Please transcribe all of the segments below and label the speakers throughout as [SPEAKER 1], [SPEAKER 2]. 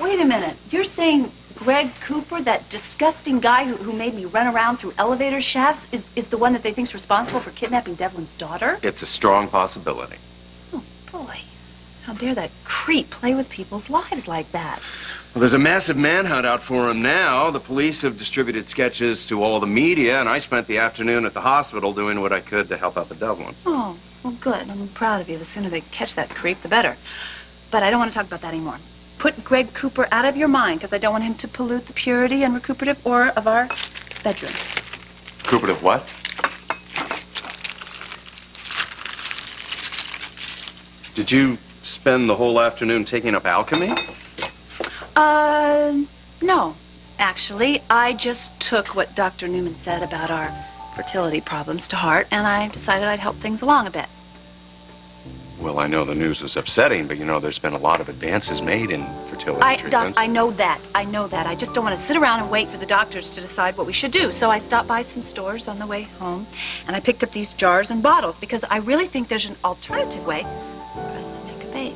[SPEAKER 1] Wait a minute. You're saying Greg Cooper, that disgusting guy who made me run around through elevator shafts, is the one that they think's responsible for kidnapping Devlin's daughter?
[SPEAKER 2] It's a strong possibility.
[SPEAKER 1] Oh, boy. How dare that creep play with people's lives like that?
[SPEAKER 2] Well, there's a massive manhunt out for him now. The police have distributed sketches to all the media, and I spent the afternoon at the hospital doing what I could to help out the Devlin.
[SPEAKER 1] Oh, well, good. I'm proud of you. The sooner they catch that creep, the better. But I don't want to talk about that anymore. Put Greg Cooper out of your mind, because I don't want him to pollute the purity and recuperative aura of our bedroom.
[SPEAKER 2] Recuperative what? Did you spend the whole afternoon taking up alchemy?
[SPEAKER 1] No. Actually, I just took what Dr. Newman said about our fertility problems to heart, and I decided I'd help things along a bit.
[SPEAKER 2] Well, I know the news is upsetting, but you know, there's been a lot of advances made in fertility treatments.
[SPEAKER 1] Doc, I know that. I just don't want to sit around and wait for the doctors to decide what we should do. So I stopped by some stores on the way home, and I picked up these jars and bottles, because I really think there's an alternative way for us to make a baby.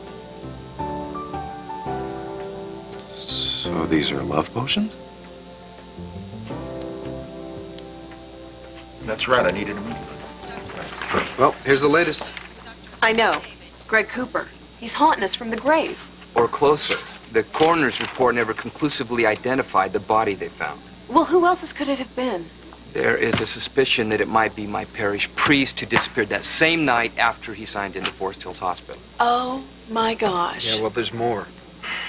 [SPEAKER 2] So these are love potions?
[SPEAKER 3] That's right, I needed a meeting.
[SPEAKER 4] Well, here's the latest.
[SPEAKER 5] I know. It's Greg Cooper. He's haunting us from the grave.
[SPEAKER 4] Or closer. The coroner's report never conclusively identified the body they found.
[SPEAKER 5] Well, who else could it have been?
[SPEAKER 4] There is a suspicion that it might be my parish priest who disappeared that same night after he signed into Forest Hills Hospital.
[SPEAKER 5] Oh, my gosh.
[SPEAKER 6] Yeah, well, there's more.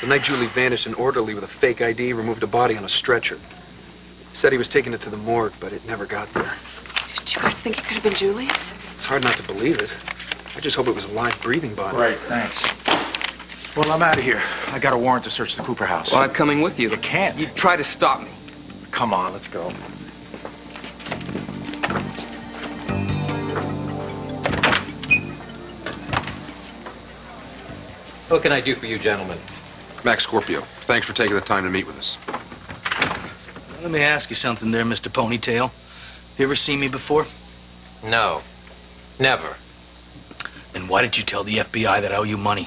[SPEAKER 6] The night Julie vanished, an orderly with a fake ID removed a body on a stretcher. Said he was taking it to the morgue, but it never got there.
[SPEAKER 5] Did you guys think it could have been Julie's?
[SPEAKER 6] It's hard not to believe it. I just hope it was a live, breathing body.
[SPEAKER 3] Right, thanks. Well, I'm out of here. I got a warrant to search the Cooper house.
[SPEAKER 4] Well, I'm coming with you.
[SPEAKER 3] You can't.
[SPEAKER 4] You try to stop me.
[SPEAKER 3] Come on, let's go.
[SPEAKER 7] What can I do for you, gentlemen?
[SPEAKER 8] Max Scorpio, thanks for taking the time to meet with us.
[SPEAKER 9] Let me ask you something there, Mr. Ponytail. You ever seen me before?
[SPEAKER 7] No, never.
[SPEAKER 9] Then why did you tell the FBI that I owe you money?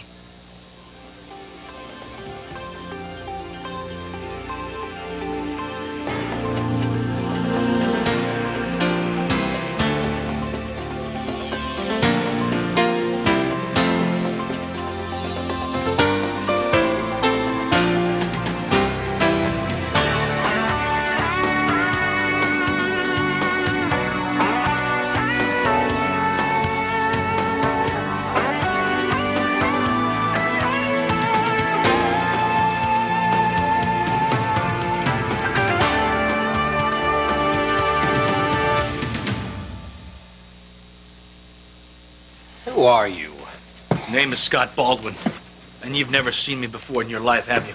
[SPEAKER 7] Who are you?
[SPEAKER 9] Name is Scott Baldwin. And you've never seen me before in your life, have you?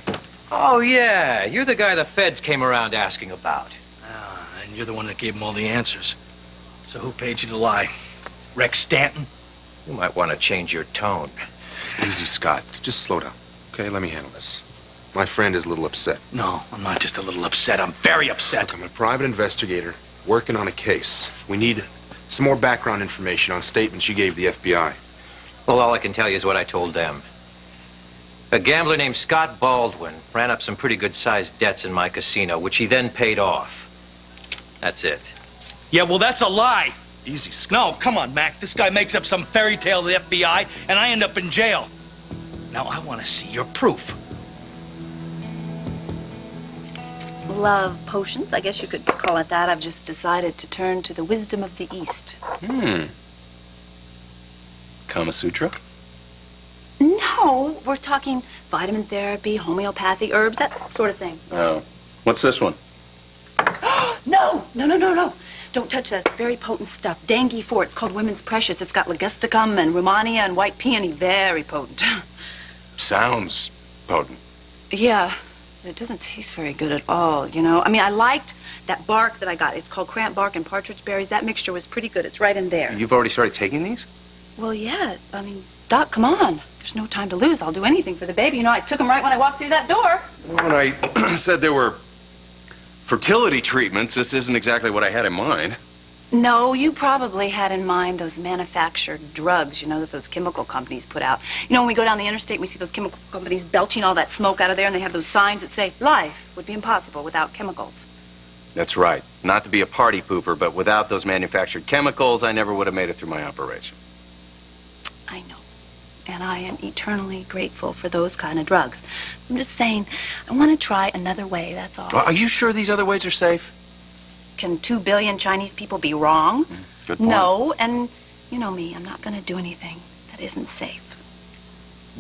[SPEAKER 7] Oh, yeah. You're the guy the feds came around asking about.
[SPEAKER 9] Ah, and you're the one that gave them all the answers. So who paid you to lie? Rex Stanton?
[SPEAKER 7] You might want to change your tone.
[SPEAKER 8] Easy, Scott. Just slow down. Okay, let me handle this. My friend is a little upset.
[SPEAKER 9] No, I'm not just a little upset. I'm very upset.
[SPEAKER 8] Look, I'm a private investigator working on a case. We need some more background information on statements you gave the FBI.
[SPEAKER 7] Well, all I can tell you is what I told them. A gambler named Scott Baldwin ran up some pretty good-sized debts in my casino, which he then paid off. That's it.
[SPEAKER 9] Yeah, well, that's a lie.
[SPEAKER 8] Easy, Scott.
[SPEAKER 9] No, come on, Mac. This guy makes up some fairy tale to the FBI, and I end up in jail. Now, I want to see your proof.
[SPEAKER 1] Love potions, I guess you could call it that. I've just decided to turn to the wisdom of the East.
[SPEAKER 2] Kama Sutra?
[SPEAKER 1] No, we're talking vitamin therapy, homeopathy, herbs, that sort of thing.
[SPEAKER 2] Oh. What's this one?
[SPEAKER 1] No. Don't touch that. It's very potent stuff. Dengue 4. It's called Women's Precious. It's got ligusticum and Romania and white peony. Very potent.
[SPEAKER 2] Sounds potent.
[SPEAKER 1] Yeah. It doesn't taste very good at all, you know. I mean, I liked that bark that I got. It's called cramp bark and partridge berries. That mixture was pretty good. It's right in there.
[SPEAKER 2] You've already started taking these?
[SPEAKER 1] Well, yeah. I mean, Doc, come on. There's no time to lose. I'll do anything for the baby. You know, I took him right when I walked through that door.
[SPEAKER 2] When I said there were fertility treatments, this isn't exactly what I had in mind.
[SPEAKER 1] No, you probably had in mind those manufactured drugs, you know, that those chemical companies put out. You know, when we go down the interstate, we see those chemical companies belching all that smoke out of there, and they have those signs that say, life would be impossible without chemicals.
[SPEAKER 2] That's right. Not to be a party pooper, but without those manufactured chemicals, I never would have made it through my operation.
[SPEAKER 1] I know. And I am eternally grateful for those kind of drugs. I'm just saying, I want to try another way, that's all.
[SPEAKER 2] Well, are you sure these other ways are safe?
[SPEAKER 1] Can 2 billion Chinese people be wrong?
[SPEAKER 2] Good point.
[SPEAKER 1] No, and you know me, I'm not going to do anything that isn't safe.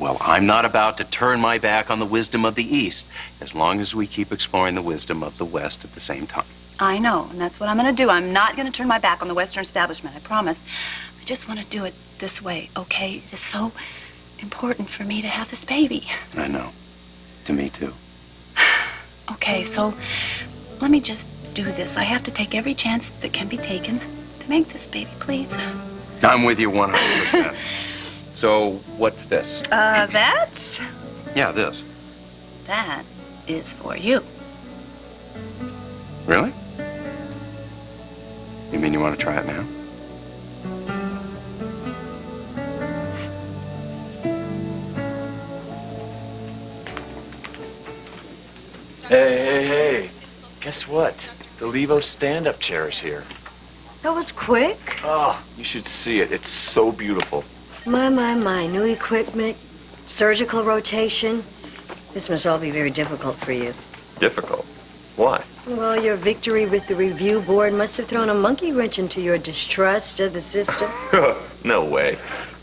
[SPEAKER 2] Well, I'm not about to turn my back on the wisdom of the East, as long as we keep exploring the wisdom of the West at the same time.
[SPEAKER 1] I know, and that's what I'm going to do. I'm not going to turn my back on the Western establishment, I promise. I just want to do it this way, okay? It's so important for me to have this baby.
[SPEAKER 2] I know. To me, too.
[SPEAKER 1] Okay, so let me just do this. I have to take every chance that can be taken to make this baby, please.
[SPEAKER 2] I'm with you 100%. So, what's this?
[SPEAKER 1] That?
[SPEAKER 2] Yeah, this.
[SPEAKER 1] That is for you.
[SPEAKER 2] Really? You mean you want to try it now?
[SPEAKER 10] Hey. Guess what? The Levo stand-up chair is here.
[SPEAKER 11] That was quick.
[SPEAKER 10] Oh, you should see it. It's so beautiful.
[SPEAKER 11] My. New equipment, surgical rotation. This must all be very difficult for you.
[SPEAKER 10] Difficult? Why?
[SPEAKER 11] Well, your victory with the review board must have thrown a monkey wrench into your distrust of the system.
[SPEAKER 10] No way.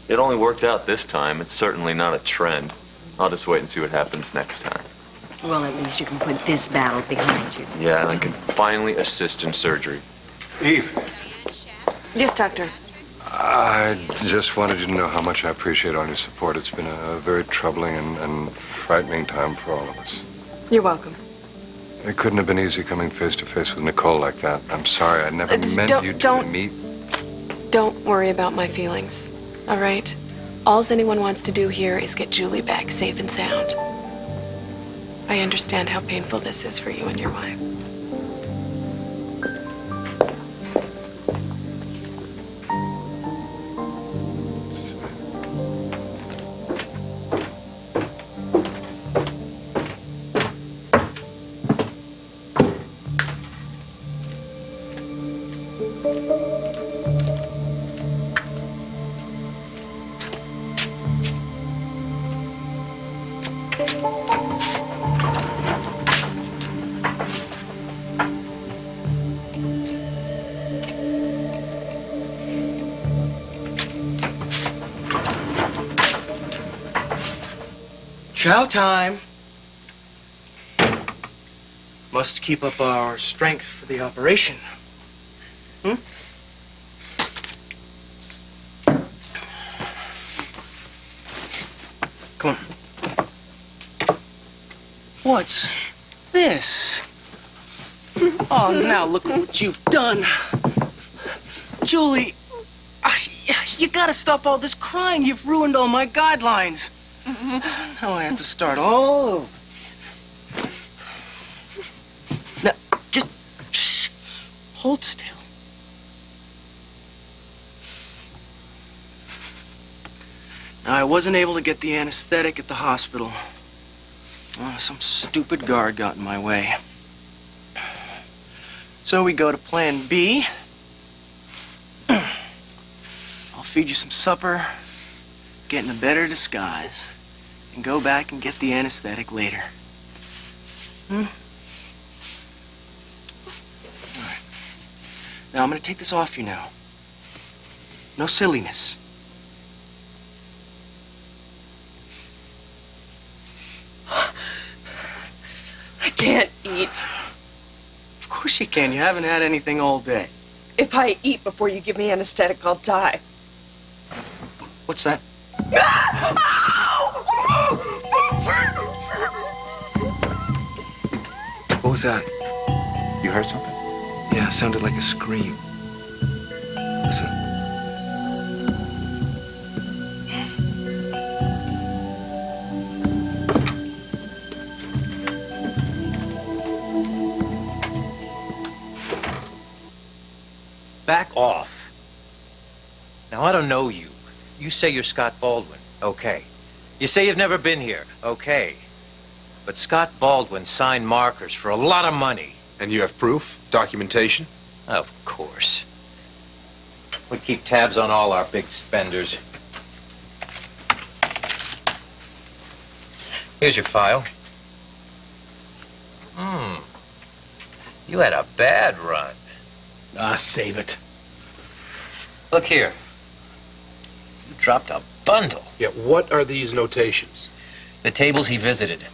[SPEAKER 10] It only worked out this time. It's certainly not a trend. I'll just wait and see what happens next time.
[SPEAKER 11] Well, at least you can put this battle behind you.
[SPEAKER 10] Yeah, and I can finally assist in surgery.
[SPEAKER 3] Eve,
[SPEAKER 5] Yes, doctor.
[SPEAKER 12] I just wanted you to know how much I appreciate all your support. It's been a very troubling and frightening time for all of us.
[SPEAKER 5] You're welcome.
[SPEAKER 12] It couldn't have been easy coming face to face with Nicole like that. I'm sorry. I never meant you to meet.
[SPEAKER 5] Don't worry about my feelings, all right? All anyone wants to do here is get Julie back safe and sound. I understand how painful this is for you and your wife.
[SPEAKER 6] Chow time. Must keep up our strength for the operation. Come on. What's this? Oh, now look at what you've done. Julie, you gotta stop all this crying. You've ruined all my guidelines. Now I have to start all over. Now, just shh. Hold still. Now, I wasn't able to get the anesthetic at the hospital. Some stupid guard got in my way. So we go to plan B. I'll feed you some supper, get in a better disguise, and go back and get the anesthetic later. All right. Now, I'm going to take this off you now. No silliness.
[SPEAKER 5] I can't eat.
[SPEAKER 6] Of course you can. You haven't had anything all day.
[SPEAKER 5] If I eat before you give me anesthetic, I'll die.
[SPEAKER 6] What's that? What was that?
[SPEAKER 10] You heard something?
[SPEAKER 6] Yeah, it sounded like a scream. Listen.
[SPEAKER 7] back off. Now, I don't know you. You say you're Scott Baldwin. Okay. You say you've never been here. Okay. But Scott Baldwin signed markers for a lot of money.
[SPEAKER 8] And you have proof? Documentation?
[SPEAKER 7] Of course. We keep tabs on all our big spenders. Here's your file. You had a bad run.
[SPEAKER 9] Ah, save it.
[SPEAKER 7] Look here. You dropped a bundle.
[SPEAKER 8] Yeah, what are these notations?
[SPEAKER 7] The tables he visited.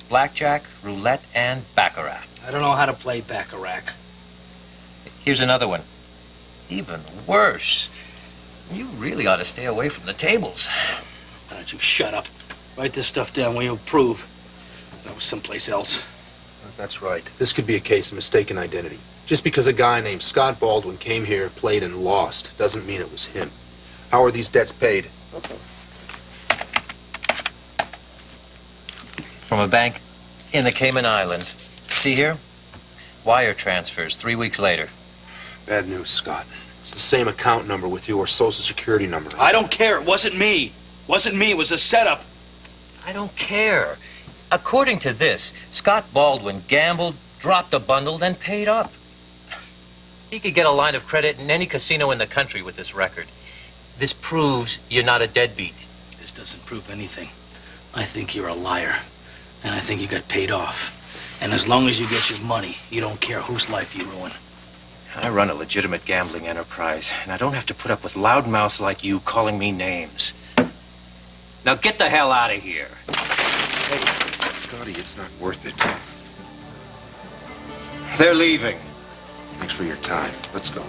[SPEAKER 7] Blackjack, roulette, and baccarat.
[SPEAKER 9] I don't know how to play baccarat.
[SPEAKER 7] Here's another one. Even worse. You really ought to stay away from the tables.
[SPEAKER 9] Why don't you shut up? Write this stuff down when you approve. That was someplace else.
[SPEAKER 8] That's right. This could be a case of mistaken identity. Just because a guy named Scott Baldwin came here, played, and lost, doesn't mean it was him. How are these debts paid?
[SPEAKER 7] From a bank in the Cayman Islands. See here? Wire transfers 3 weeks later.
[SPEAKER 8] Bad news, Scott. It's the same account number with your Social Security number.
[SPEAKER 9] I don't care. It wasn't me. Wasn't me. It was a setup.
[SPEAKER 7] I don't care. According to this, Scott Baldwin gambled, dropped a bundle, then paid up. He could get a line of credit in any casino in the country with this record. This proves you're not a deadbeat.
[SPEAKER 9] This doesn't prove anything. I think you're a liar. And I think you got paid off. And as long as you get your money, you don't care whose life you ruin.
[SPEAKER 7] I run a legitimate gambling enterprise, and I don't have to put up with loudmouths like you calling me names. Now get the hell out of here.
[SPEAKER 8] Hey, Scotty, it's not worth it.
[SPEAKER 7] They're leaving.
[SPEAKER 8] Thanks for your time. Let's go.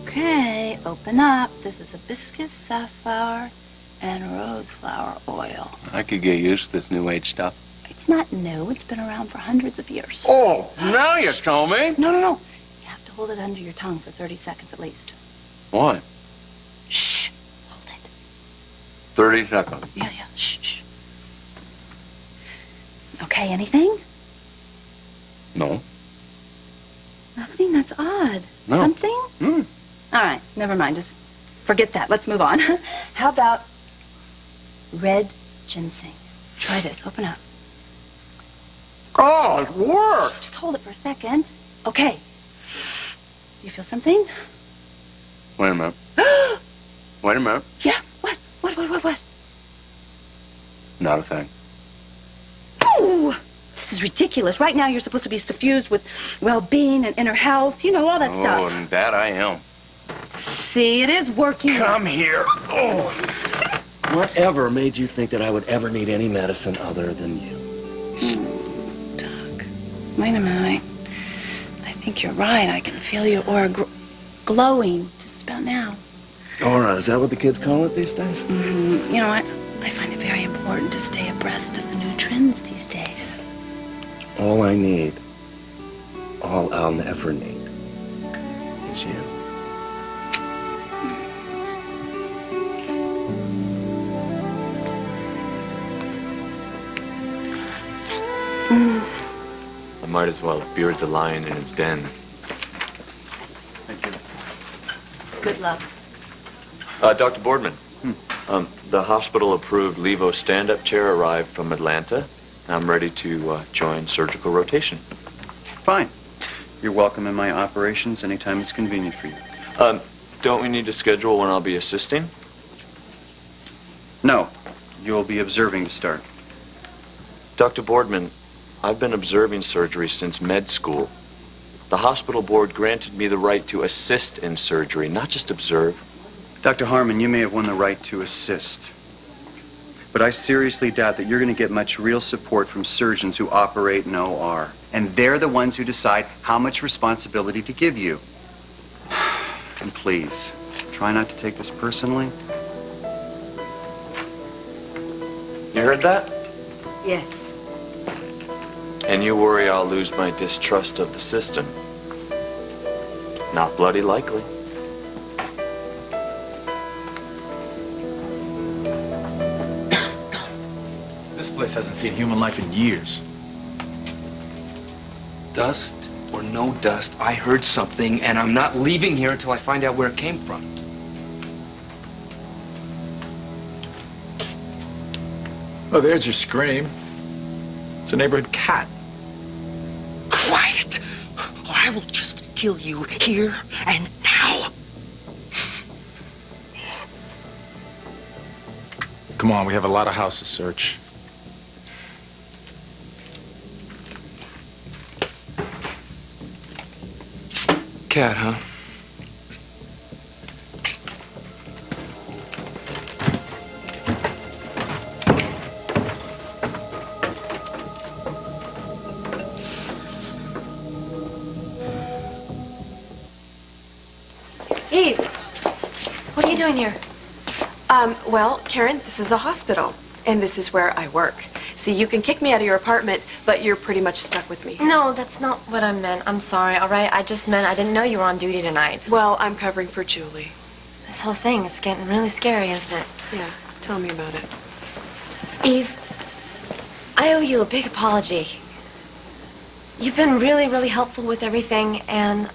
[SPEAKER 1] Okay, open up. This is hibiscus, safflower, and rose flower oil.
[SPEAKER 2] I could get used to this new age stuff.
[SPEAKER 1] It's not new. It's been around for hundreds of years.
[SPEAKER 2] Oh, now you tell me.
[SPEAKER 1] No. You have to hold it under your tongue for 30 seconds at least.
[SPEAKER 2] Why?
[SPEAKER 1] Shh. Hold it.
[SPEAKER 2] 30 seconds.
[SPEAKER 1] Yeah. Shh. Okay, anything?
[SPEAKER 2] No.
[SPEAKER 1] Nothing? That's odd.
[SPEAKER 2] No.
[SPEAKER 1] Something? All right, never mind. Just forget that. Let's move on. How about red ginseng? Try this. Open up.
[SPEAKER 2] Oh, it worked.
[SPEAKER 1] Just hold it for a second. Okay. You feel something?
[SPEAKER 2] Wait a minute. Wait a minute.
[SPEAKER 1] Yeah. What?
[SPEAKER 2] Not a thing.
[SPEAKER 1] Oh! This is ridiculous. Right now you're supposed to be suffused with well-being and inner health. You know, all that stuff.
[SPEAKER 2] Oh, and that I am.
[SPEAKER 1] See, it is working.
[SPEAKER 9] Come here. Oh. Whatever made you think that I would ever need any medicine other than you?
[SPEAKER 1] Doc, wait a minute. I think you're right. I can feel your aura glowing just about now.
[SPEAKER 9] Aura, is that what the kids call it these days?
[SPEAKER 1] You know what? I find it very important to stay abreast of the new trends these days.
[SPEAKER 9] All I need, all I'll never need, is you.
[SPEAKER 10] I might as well beard the lion in its den.
[SPEAKER 2] Thank you.
[SPEAKER 1] Good luck.
[SPEAKER 10] Dr. Boardman, the hospital-approved Levo stand-up chair arrived from Atlanta. I'm ready to join surgical rotation.
[SPEAKER 13] Fine. You're welcome in my operations anytime it's convenient for you.
[SPEAKER 10] Don't we need to schedule when I'll be assisting?
[SPEAKER 13] No. You'll be observing to start.
[SPEAKER 10] Dr. Boardman, I've been observing surgery since med school. The hospital board granted me the right to assist in surgery, not just observe.
[SPEAKER 13] Dr. Harmon, you may have won the right to assist. But I seriously doubt that you're going to get much real support from surgeons who operate in OR. And they're the ones who decide how much responsibility to give you. And please, try not to take this personally.
[SPEAKER 10] You heard that?
[SPEAKER 11] Yes.
[SPEAKER 10] And you worry I'll lose my distrust of the system. Not bloody likely.
[SPEAKER 3] place hasn't seen human life in years.
[SPEAKER 4] Dust or no dust, I heard something, and I'm not leaving here until I find out where it came from.
[SPEAKER 3] Oh, there's your scream. It's a neighborhood cat.
[SPEAKER 14] Quiet, or I will just kill you here and now.
[SPEAKER 3] Come on, we have a lot of houses to search.
[SPEAKER 4] Cat, huh?
[SPEAKER 5] Eve, what are you doing here? Well, Karen, this is a hospital, and this is where I work. See, you can kick me out of your apartment, but you're pretty much stuck with me.
[SPEAKER 15] No, that's not what I meant. I'm sorry, all right? I just meant I didn't know you were on duty tonight.
[SPEAKER 5] Well, I'm covering for Julie.
[SPEAKER 15] This whole thing is getting really scary, isn't it?
[SPEAKER 5] Yeah, tell me about it.
[SPEAKER 15] Eve, I owe you a big apology. You've been really, really helpful with everything, and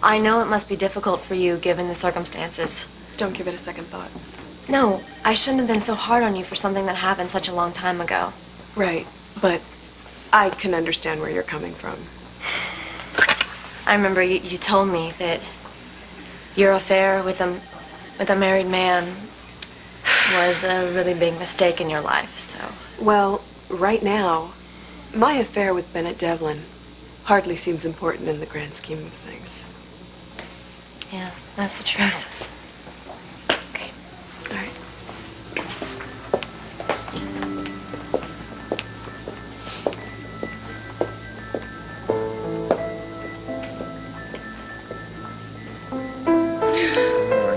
[SPEAKER 15] I know it must be difficult for you given the circumstances.
[SPEAKER 5] Don't give it a second thought.
[SPEAKER 15] No, I shouldn't have been so hard on you for something that happened such a long time ago.
[SPEAKER 5] Right, but I can understand where you're coming from.
[SPEAKER 15] I remember you told me that your affair with a married man was a really big mistake in your life, so.
[SPEAKER 5] Well, right now, my affair with Bennett Devlin hardly seems important in the grand scheme of things.
[SPEAKER 15] Yeah, that's the truth.
[SPEAKER 5] All right.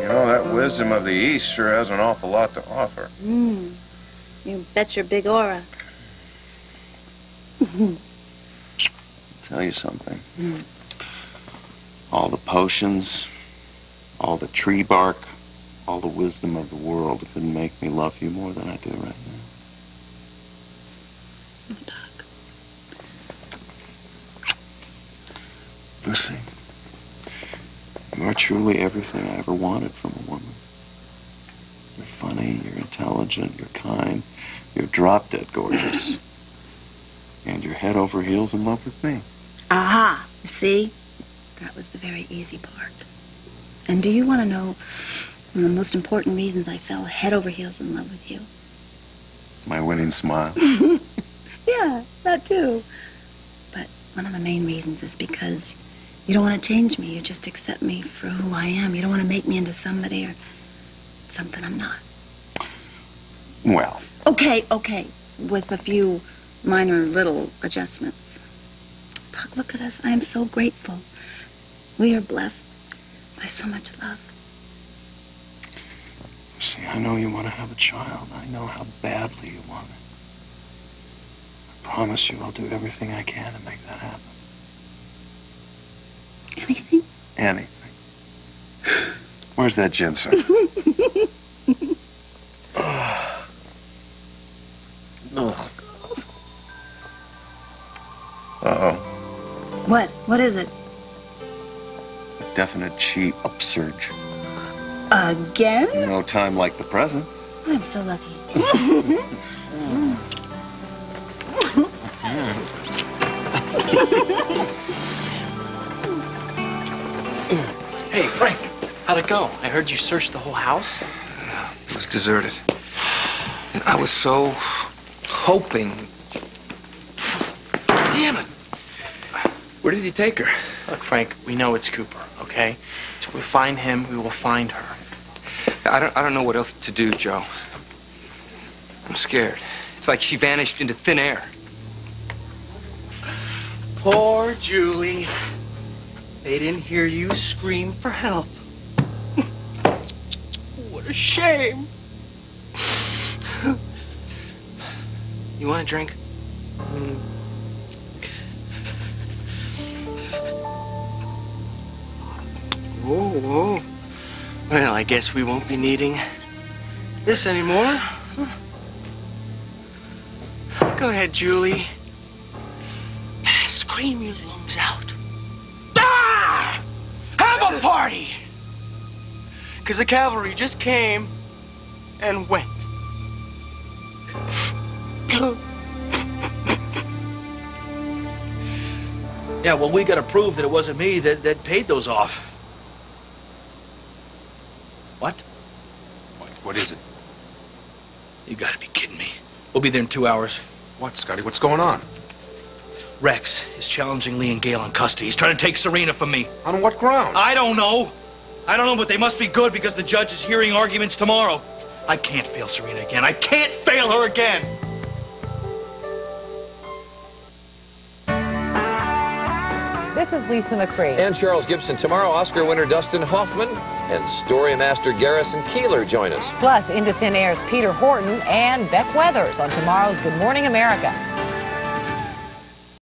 [SPEAKER 2] You know, that wisdom of the East sure has an awful lot to offer.
[SPEAKER 16] You bet your big aura.
[SPEAKER 2] Tell you something. All the potions, all the tree bark, all the wisdom of the world couldn't make me love you more than I do right now. Lucy, you're truly everything I ever wanted from a woman. You're funny, you're intelligent, you're kind, you're drop-dead gorgeous. And you're head over heels in love with me.
[SPEAKER 16] Aha, see? That was the very easy part. And do you want to know one of the most important reasons I fell head over heels in love with you?
[SPEAKER 2] My winning smile.
[SPEAKER 16] Yeah, that too. But one of the main reasons is because you don't want to change me. You just accept me for who I am. You don't want to make me into somebody or something I'm not.
[SPEAKER 2] Well.
[SPEAKER 16] Okay. With a few minor little adjustments. Doc, look at us. I am so grateful. We are blessed by so much love.
[SPEAKER 2] See, I know you want to have a child. I know how badly you want it. I promise you I'll do everything I can to make that happen.
[SPEAKER 16] Anything?
[SPEAKER 2] Anything. Where's that ginseng? Uh-oh.
[SPEAKER 16] What? What is it?
[SPEAKER 2] A definite chi upsurge.
[SPEAKER 16] Again?
[SPEAKER 2] No time like the present.
[SPEAKER 16] I'm so lucky.
[SPEAKER 9] Hey, Frank, how'd it go? I heard you searched the whole house.
[SPEAKER 4] It was deserted. And I was so hoping. Damn it! Where did he take her?
[SPEAKER 9] Look, Frank, we know it's Cooper, okay? So if we find him, we will find her.
[SPEAKER 4] I don't know what else to do, Joe. I'm scared. It's like she vanished into thin air.
[SPEAKER 14] Poor Julie. They didn't hear you scream for help. What a shame.
[SPEAKER 9] You want a drink? Whoa. Well, I guess we won't be needing this anymore.
[SPEAKER 14] Go ahead, Julie. Scream your lungs out. Ah! Have a party! Because the cavalry just came and went.
[SPEAKER 9] Yeah, well, we gotta prove that it wasn't me that paid those off. What?
[SPEAKER 8] What is it?
[SPEAKER 9] You gotta be kidding me. We'll be there in 2 hours.
[SPEAKER 8] What, Scotty? What's going on?
[SPEAKER 9] Rex is challenging Lee and Gail in custody. He's trying to take Serena from me.
[SPEAKER 8] On what ground?
[SPEAKER 9] I don't know. But they must be good because the judge is hearing arguments tomorrow. I can't fail Serena again. I can't fail her again.
[SPEAKER 17] This is Lisa McCree.
[SPEAKER 18] And Charles Gibson. Tomorrow, Oscar winner Dustin Hoffman and story master Garrison Keillor join us.
[SPEAKER 17] Plus, Into Thin Air's Peter Horton and Beck Weathers on tomorrow's Good Morning America.